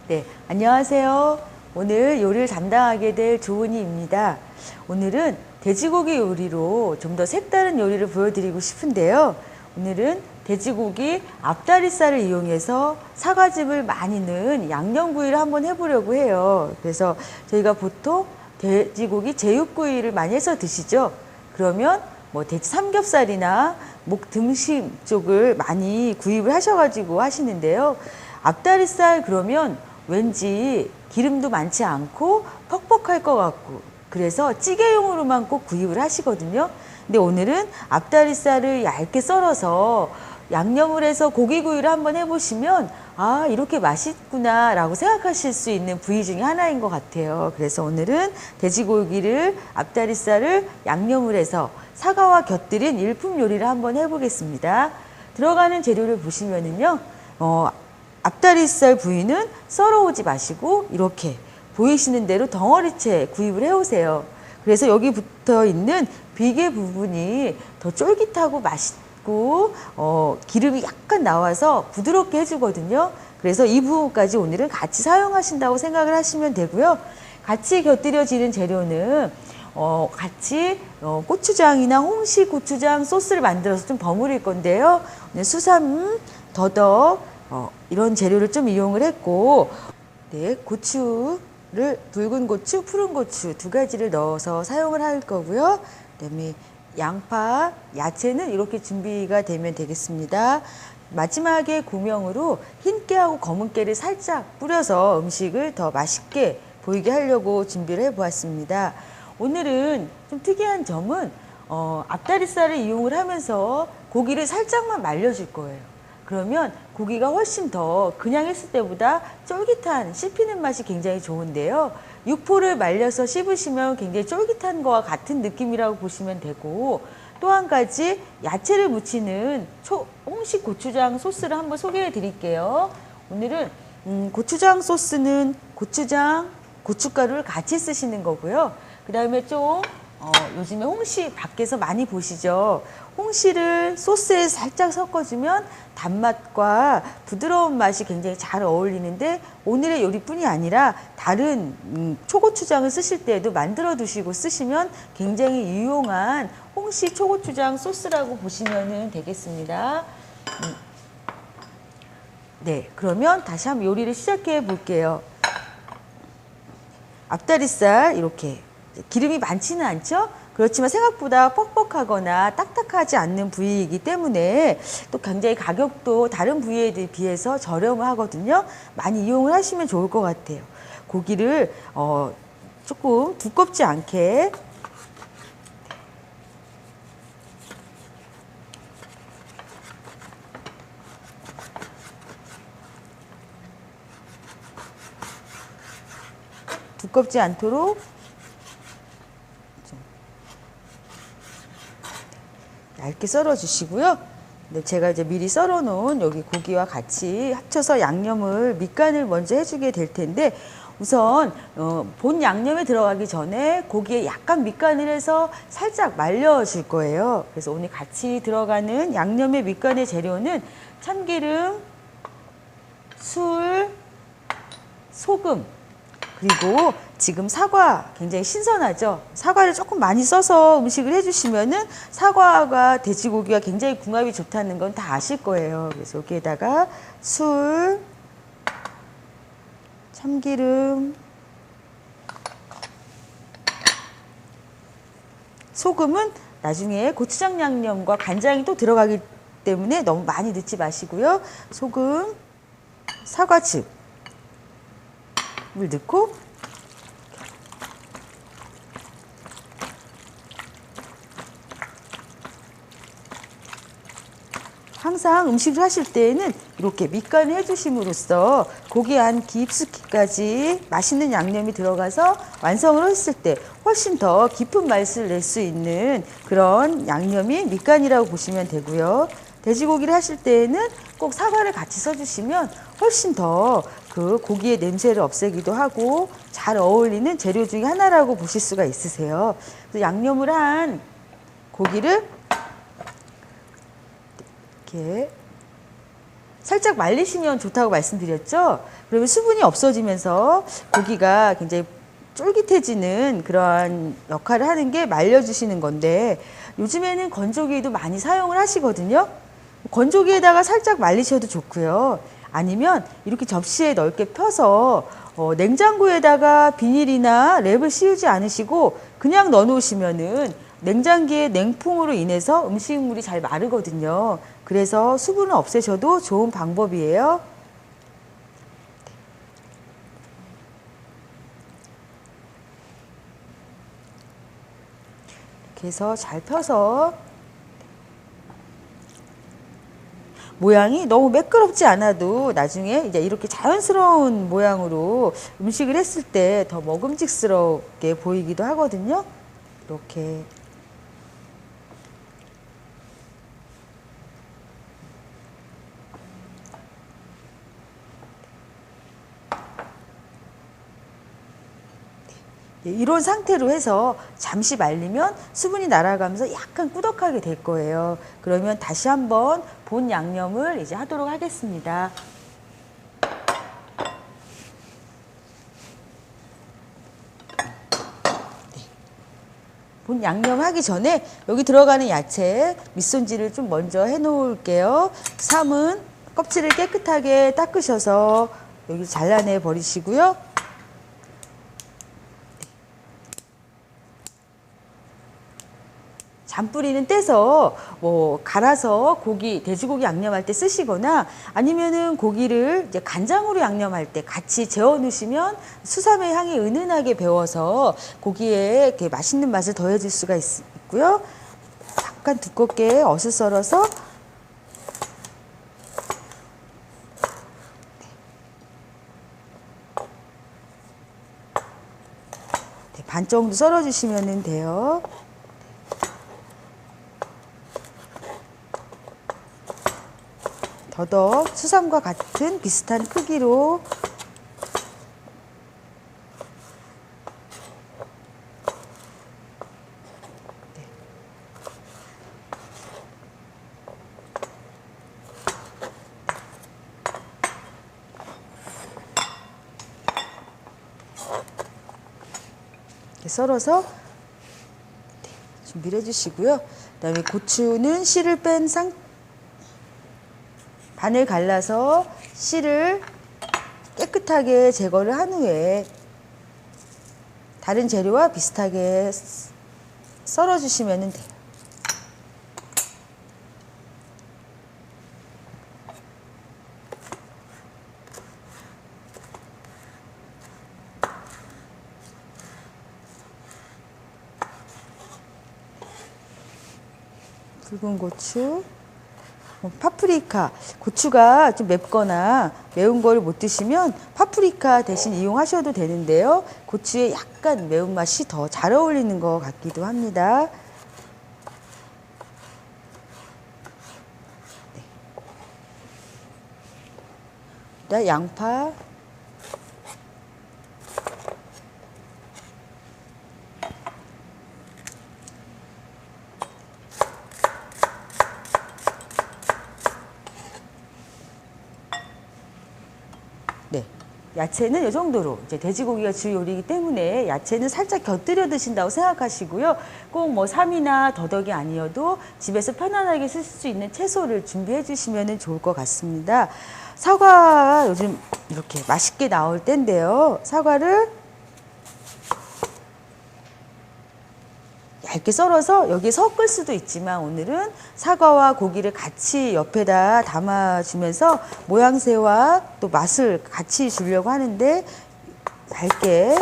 네, 안녕하세요. 오늘 요리를 담당하게 될 조은희입니다. 오늘은 돼지고기 요리로 좀 더 색다른 요리를 보여드리고 싶은데요. 오늘은 돼지고기 앞다리살을 이용해서 사과즙을 많이 넣은 양념구이를 한번 해보려고 해요. 그래서 저희가 보통 돼지고기 제육구이를 많이 해서 드시죠. 그러면 뭐 돼지 삼겹살이나 목 등심 쪽을 많이 구입을 하셔가지고 하시는데요. 앞다리살 그러면 왠지 기름도 많지 않고 퍽퍽할 것 같고 그래서 찌개용으로만 꼭 구입을 하시거든요. 근데 오늘은 앞다리살을 얇게 썰어서 양념을 해서 고기구이를 한번 해보시면 아, 이렇게 맛있구나 라고 생각하실 수 있는 부위 중에 하나인 것 같아요. 그래서 오늘은 돼지고기를 앞다리살을 양념을 해서 사과와 곁들인 일품 요리를 한번 해보겠습니다. 들어가는 재료를 보시면은요, 앞다리살 부위는 썰어오지 마시고 이렇게 보이시는 대로 덩어리째 구입을 해오세요. 그래서 여기 붙어 있는 비계 부분이 더 쫄깃하고 맛있고 기름이 약간 나와서 부드럽게 해주거든요. 그래서 이 부분까지 오늘은 같이 사용하신다고 생각을 하시면 되고요. 같이 곁들여지는 재료는 같이 고추장이나 홍시 고추장 소스를 만들어서 좀 버무릴 건데요. 수삼, 더덕 이런 재료를 좀 이용을 했고, 네, 고추를 붉은 고추, 푸른 고추 두 가지를 넣어서 사용을 할 거고요. 그다음에 양파, 야채는 이렇게 준비가 되면 되겠습니다. 마지막에 고명으로 흰깨하고 검은깨를 살짝 뿌려서 음식을 더 맛있게 보이게 하려고 준비를 해보았습니다. 오늘은 좀 특이한 점은 앞다리살을 이용을 하면서 고기를 살짝만 말려줄 거예요. 그러면 고기가 훨씬 더 그냥 했을 때보다 쫄깃한 씹히는 맛이 굉장히 좋은데요. 육포를 말려서 씹으시면 굉장히 쫄깃한 거와 같은 느낌이라고 보시면 되고, 또 한 가지 야채를 무치는 홍식 고추장 소스를 한번 소개해 드릴게요. 오늘은 고추장 소스는 고추장, 고춧가루를 같이 쓰시는 거고요. 그 다음에 좀 요즘에 홍시 밖에서 많이 보시죠. 홍시를 소스에 살짝 섞어주면 단맛과 부드러운 맛이 굉장히 잘 어울리는데 오늘의 요리뿐이 아니라 다른 초고추장을 쓰실 때에도 만들어 두시고 쓰시면 굉장히 유용한 홍시 초고추장 소스라고 보시면 되겠습니다. 네, 그러면 다시 한번 요리를 시작해 볼게요. 앞다리살 이렇게 기름이 많지는 않죠? 그렇지만 생각보다 뻑뻑하거나 딱딱하지 않는 부위이기 때문에 또 굉장히 가격도 다른 부위에 비해서 저렴하거든요. 많이 이용을 하시면 좋을 것 같아요. 고기를 조금 두껍지 않게 두껍지 않도록 얇게 썰어 주시고요. 네, 제가 이제 미리 썰어 놓은 여기 고기와 같이 합쳐서 양념을 밑간을 먼저 해주게 될 텐데 우선 본 양념에 들어가기 전에 고기에 약간 밑간을 해서 살짝 말려 줄 거예요. 그래서 오늘 같이 들어가는 양념의 밑간의 재료는 참기름, 술, 소금, 그리고 지금 사과 굉장히 신선하죠. 사과를 조금 많이 써서 음식을 해주시면은 사과가 돼지고기가 굉장히 궁합이 좋다는 건 다 아실 거예요. 그래서 여기에다가 술, 참기름, 소금은 나중에 고추장 양념과 간장이 또 들어가기 때문에 너무 많이 넣지 마시고요. 소금, 사과즙 물 넣고 항상 음식을 하실 때에는 이렇게 밑간을 해주심으로써 고기 안 깊숙이까지 맛있는 양념이 들어가서 완성을 했을 때 훨씬 더 깊은 맛을 낼 수 있는 그런 양념이 밑간이라고 보시면 되고요. 돼지고기를 하실 때에는 꼭 사과를 같이 써주시면 훨씬 더 그 고기의 냄새를 없애기도 하고 잘 어울리는 재료 중에 하나라고 보실 수가 있으세요. 그래서 양념을 한 고기를 이렇게 살짝 말리시면 좋다고 말씀드렸죠. 그러면 수분이 없어지면서 고기가 굉장히 쫄깃해지는 그러한 역할을 하는 게 말려주시는 건데, 요즘에는 건조기도 많이 사용을 하시거든요. 건조기에다가 살짝 말리셔도 좋고요. 아니면 이렇게 접시에 넓게 펴서 냉장고에다가 비닐이나 랩을 씌우지 않으시고 그냥 넣어 놓으시면은 냉장기의 냉풍으로 인해서 음식물이 잘 마르거든요. 그래서 수분을 없애셔도 좋은 방법이에요. 이렇게 해서 잘 펴서, 모양이 너무 매끄럽지 않아도 나중에 이제 이렇게 자연스러운 모양으로 음식을 했을 때 더 먹음직스럽게 보이기도 하거든요. 이렇게. 이런 상태로 해서 잠시 말리면 수분이 날아가면서 약간 꾸덕하게 될 거예요. 그러면 다시 한번 본 양념을 이제 하도록 하겠습니다. 본 양념 하기 전에 여기 들어가는 야채 밑손질을 좀 먼저 해 놓을게요. 삶은 껍질을 깨끗하게 닦으셔서 여기 잘라내 버리시고요. 잔뿌리는 떼서 갈아서 돼지고기 양념할 때 쓰시거나, 아니면은 고기를 이제 간장으로 양념할 때 같이 재워 놓으시면 수삼의 향이 은은하게 배워서 고기에 이렇게 맛있는 맛을 더해줄 수가 있고요. 약간 두껍게 어슷 썰어서 반 정도 썰어 주시면 돼요. 더덕, 수삼과 같은 비슷한 크기로 이렇게 썰어서 준비를 해주시고요. 그다음에 고추는 씨를 뺀 반을 갈라서 씨를 깨끗하게 제거를 한 후에 다른 재료와 비슷하게 썰어 주시면 돼요. 붉은 고추, 파프리카, 고추가 좀 맵거나 매운 거를 못 드시면 파프리카 대신 이용하셔도 되는데요. 고추에 약간 매운맛이 더 잘 어울리는 것 같기도 합니다. 네. 양파, 네, 야채는 이 정도로, 이제 돼지고기가 주 요리이기 때문에 야채는 살짝 곁들여 드신다고 생각하시고요. 꼭 뭐 삼이나 더덕이 아니어도 집에서 편안하게 쓰실 수 있는 채소를 준비해 주시면 좋을 것 같습니다. 사과가 요즘 이렇게 맛있게 나올 때인데요. 사과를 얇게 썰어서 여기에 섞을 수도 있지만, 오늘은 사과와 고기를 같이 옆에다 담아주면서 모양새와 또 맛을 같이 주려고 하는데, 얇게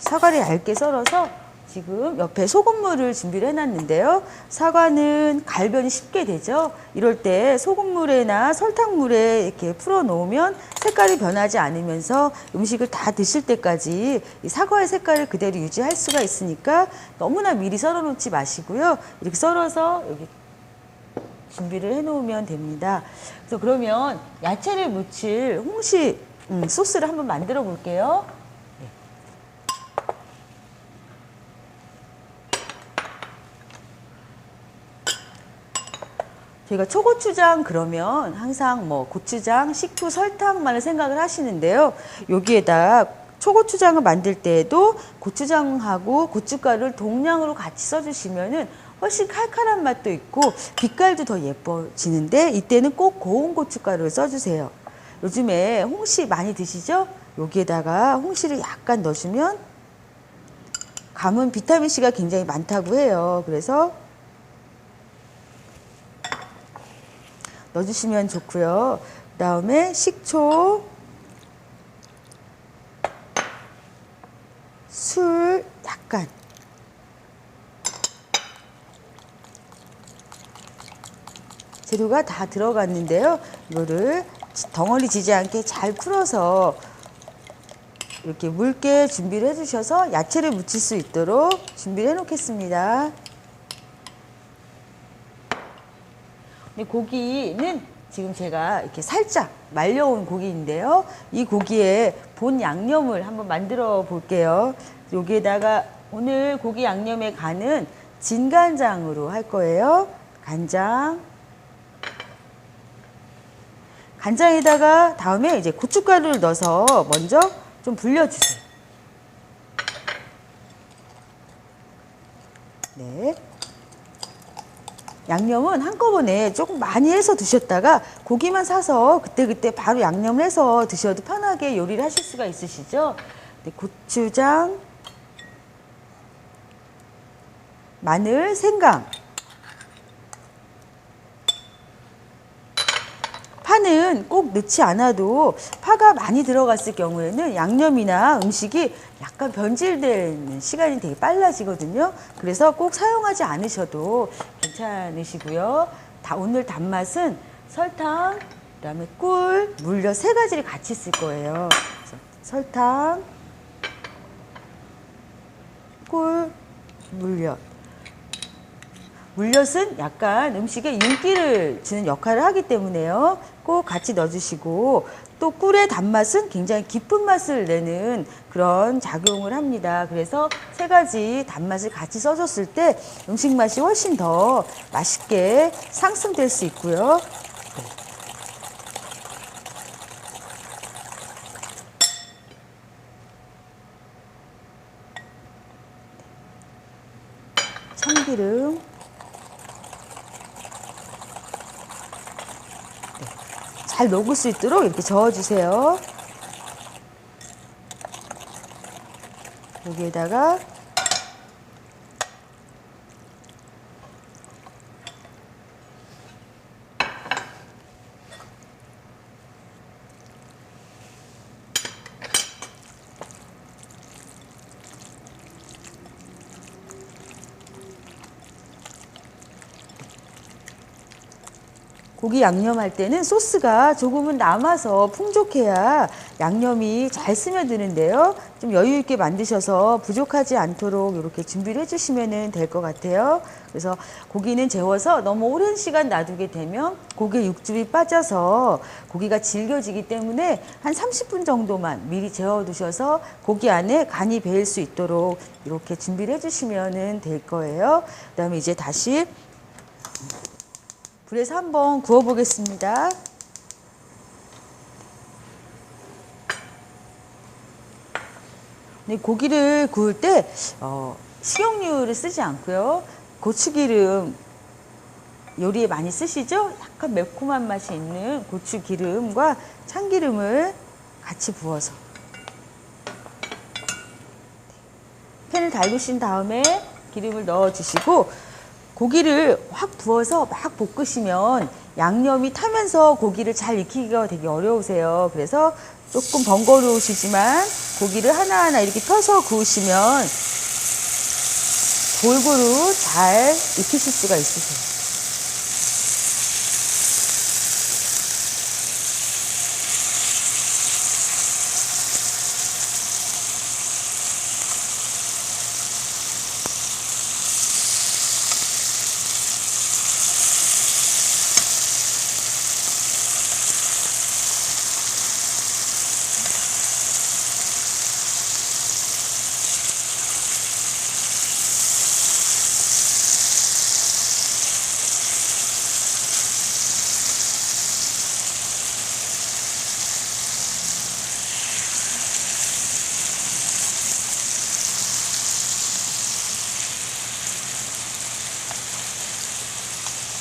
사과를 얇게 썰어서 지금 옆에 소금물을 준비를 해놨는데요. 사과는 갈변이 쉽게 되죠. 이럴 때 소금물에나 설탕물에 이렇게 풀어 놓으면 색깔이 변하지 않으면서 음식을 다 드실 때까지 이 사과의 색깔을 그대로 유지할 수가 있으니까 너무나 미리 썰어 놓지 마시고요. 이렇게 썰어서 여기 준비를 해 놓으면 됩니다. 그래서 그러면 야채를 무칠 홍시 소스를 한번 만들어 볼게요. 저희가 초고추장 그러면 항상 뭐 고추장, 식초, 설탕만을 생각을 하시는데요. 여기에다 초고추장을 만들 때에도 고추장하고 고춧가루를 동량으로 같이 써주시면은 훨씬 칼칼한 맛도 있고 빛깔도 더 예뻐지는데, 이때는 꼭 고운 고춧가루를 써주세요. 요즘에 홍시 많이 드시죠? 여기에다가 홍시를 약간 넣어주면 감은 비타민C가 굉장히 많다고 해요. 그래서 넣어주시면 좋고요. 그 다음에 식초, 술 약간, 재료가 다 들어갔는데요. 이거를 덩어리 지지 않게 잘 풀어서 이렇게 묽게 준비를 해주셔서 야채를 무칠 수 있도록 준비를 해 놓겠습니다. 고기는 지금 제가 이렇게 살짝 말려온 고기인데요. 이 고기에 본 양념을 한번 만들어 볼게요. 여기에다가 오늘 고기 양념의 간은 진간장으로 할 거예요. 간장. 간장에다가 다음에 이제 고춧가루를 넣어서 먼저 좀 불려주세요. 네. 양념은 한꺼번에 조금 많이 해서 드셨다가 고기만 사서 그때그때 바로 양념을 해서 드셔도 편하게 요리를 하실 수가 있으시죠? 네, 고추장, 마늘, 생강. 파는 꼭 넣지 않아도 파가 많이 들어갔을 경우에는 양념이나 음식이 약간 변질되는 시간이 되게 빨라지거든요. 그래서 꼭 사용하지 않으셔도 괜찮으시고요. 오늘 단맛은 설탕, 그다음에 꿀, 물엿 세 가지를 같이 쓸 거예요. 설탕, 꿀, 물엿. 물엿은 약간 음식에 윤기를 주는 역할을 하기 때문에요. 꼭 같이 넣어주시고, 또 꿀의 단맛은 굉장히 깊은 맛을 내는 그런 작용을 합니다. 그래서 세 가지 단맛을 같이 써줬을 때 음식 맛이 훨씬 더 맛있게 상승될 수 있고요. 참기름. 잘 녹을 수 있도록 이렇게 저어주세요. 여기에다가 고기 양념할 때는 소스가 조금은 남아서 풍족해야 양념이 잘 스며드는데요. 좀 여유 있게 만드셔서 부족하지 않도록 이렇게 준비를 해주시면 될 것 같아요. 그래서 고기는 재워서 너무 오랜 시간 놔두게 되면 고기에 육즙이 빠져서 고기가 질겨지기 때문에 한 30분 정도만 미리 재워두셔서 고기 안에 간이 배일 수 있도록 이렇게 준비를 해주시면 될 거예요. 그 다음에 이제 다시 불에서 한번 구워 보겠습니다. 네, 고기를 구울 때 식용유를 쓰지 않고요. 고추기름 요리에 많이 쓰시죠? 약간 매콤한 맛이 있는 고추기름과 참기름을 같이 부어서 팬을 달구신 다음에 기름을 넣어 주시고, 고기를 확 부어서 막 볶으시면 양념이 타면서 고기를 잘 익히기가 되게 어려우세요. 그래서 조금 번거로우시지만 고기를 하나하나 이렇게 펴서 구우시면 골고루 잘 익히실 수가 있으세요.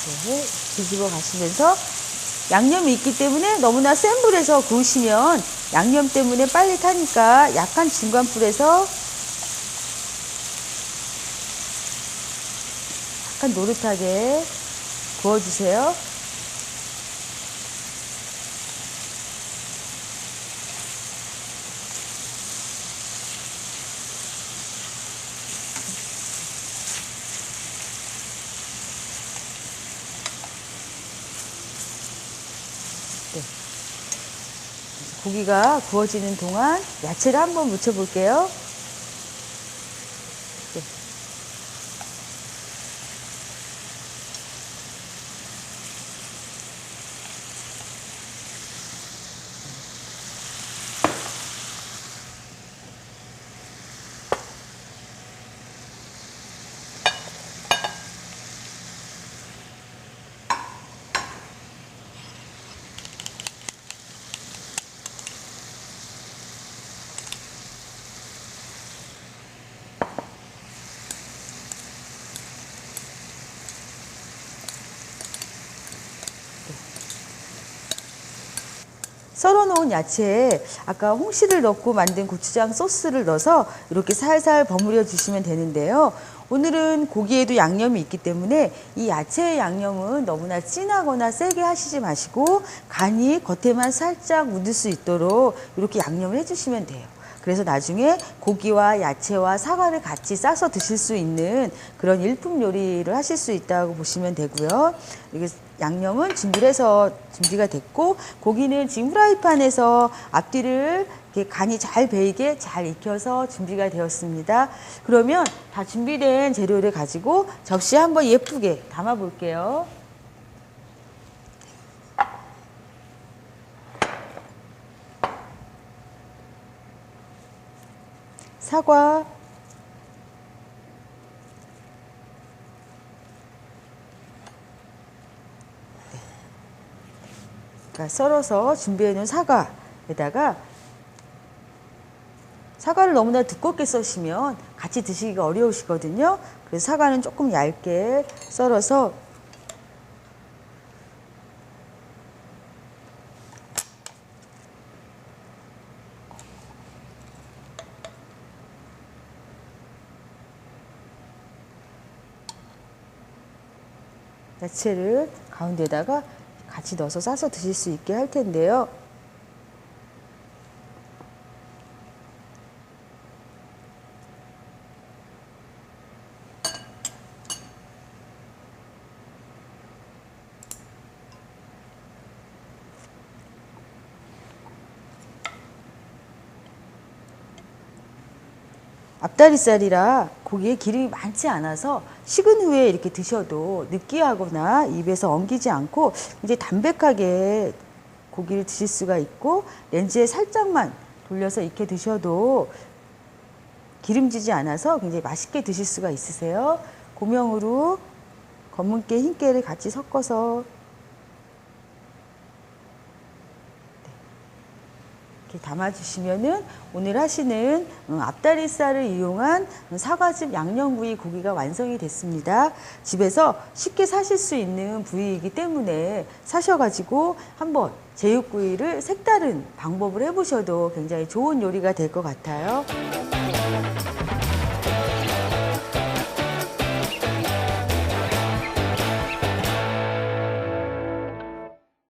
네, 뒤집어 가시면서 양념이 있기 때문에 너무나 센 불에서 구우시면 양념 때문에 빨리 타니까 약간 중간 불에서 약간 노릇하게 구워주세요. 네. 고기가 구워지는 동안 야채를 한번 무쳐 볼게요. 네. 썰어놓은 야채에 아까 홍시를 넣고 만든 고추장 소스를 넣어서 이렇게 살살 버무려 주시면 되는데요. 오늘은 고기에도 양념이 있기 때문에 이 야채의 양념은 너무나 진하거나 세게 하시지 마시고 간이 겉에만 살짝 묻을 수 있도록 이렇게 양념을 해주시면 돼요. 그래서 나중에 고기와 야채와 사과를 같이 싸서 드실 수 있는 그런 일품 요리를 하실 수 있다고 보시면 되고요. 이게 양념은 준비를 해서 준비가 됐고, 고기는 지금 프라이팬에서 앞뒤를 이렇게 간이 잘 배이게 잘 익혀서 준비가 되었습니다. 그러면 다 준비된 재료를 가지고 접시에 한번 예쁘게 담아 볼게요. 사과, 썰어서 준비해 놓은 사과에다가, 사과를 너무나 두껍게 써시면 같이 드시기가 어려우시거든요. 그래서 사과는 조금 얇게 썰어서 야채를 가운데다가 같이 넣어서 싸서 드실 수 있게 할 텐데요. 앞다리살이라 고기에 기름이 많지 않아서 식은 후에 이렇게 드셔도 느끼하거나 입에서 엉키지 않고 이제 담백하게 고기를 드실 수가 있고, 렌즈에 살짝만 돌려서 익혀 드셔도 기름지지 않아서 굉장히 맛있게 드실 수가 있으세요. 고명으로 검은깨, 흰깨를 같이 섞어서 이렇게 담아주시면은 오늘 하시는 앞다리살을 이용한 사과즙 양념구이 고기가 완성이 됐습니다. 집에서 쉽게 사실 수 있는 부위이기 때문에 사셔가지고 한번 제육구이를 색다른 방법을 해보셔도 굉장히 좋은 요리가 될 것 같아요.